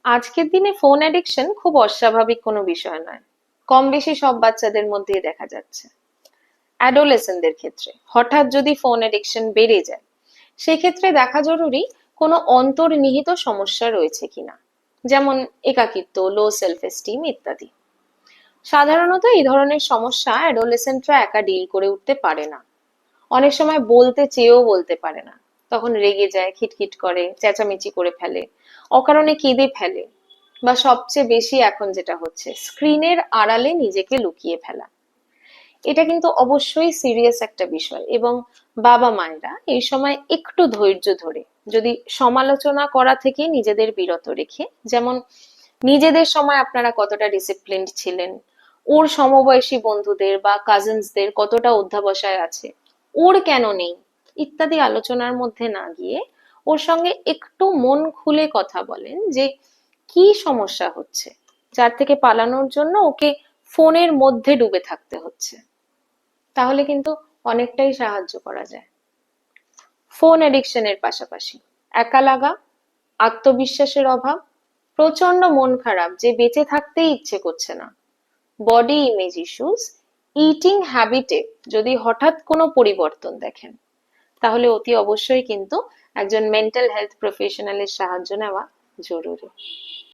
আজকের দিনে phone addiction খুব অস্বাভাবিক কোনো বিষয় নয়। কম বেশি সব বাচ্চাদের মধ্যেই দেখা যাচ্ছে। অ্যাডোলেসেন্টদের ক্ষেত্রে হঠাৎ যদি ফোন অ্যাডিকশন বেড়ে যায়, সেক্ষেত্রে দেখা জরুরি কোনো অন্তর্নিহিত সমস্যা রয়েছে কিনা, যেমন একাকিত্ব, লো সেলফ এস্টিম ইত্যাদি। সাধারণত এই ধরনের সমস্যা অ্যাডোলেসেন্টরা একা ডিল করে উঠতে পারে না। অনেক সময় বলতে চেয়েও বলতে পারে না, তখন রেগে যায়, খিটখিট করে, চেঁচামেচি করে ফেলে, অকারণে কেঁদে ফেলে, বা সবচেয়ে বেশি এখন যেটা হচ্ছে স্ক্রিনের আড়ালে নিজেকে লুকিয়ে ফেলা। এটা কিন্তু অবশ্যই সিরিয়াস একটা বিষয়, এবং বাবা মায়েরা এই সময় একটু ধৈর্য ধরে, যদি সমালোচনা করা থেকে নিজেদের বিরত রেখে, যেমন নিজেদের সময় আপনারা কতটা ডিসিপ্লিনড ছিলেন, ওর সমবয়সী বন্ধুদের বা কাজিনসদের কতটা অধ্যাবসায় আছে, ওর কেন নেই, ইত্যাদি আলোচনার মধ্যে না গিয়ে ওর সঙ্গে একটু মন খুলে কথা বলেন যে কি সমস্যা হচ্ছে, যার থেকে পালানোর জন্য ওকে ফোনের মধ্যে ডুবে থাকতে হচ্ছে, তাহলে কিন্তু অনেকটাই সাহায্য করা যায়। ফোন এডিকশনের পাশাপাশি একা লাগা, আত্মবিশ্বাসের অভাব, প্রচন্ড মন খারাপ যে বেঁচে থাকতেই ইচ্ছে করছে না, বডি ইমেজ ইস্যুস, ইটিং হ্যাবিটে যদি হঠাৎ কোনো পরিবর্তন দেখেন, তাহলে অতি অবশ্যই কিন্তু একজন মেন্টাল হেলথ প্রফেশনালের সাহায্য নেওয়া জরুরি।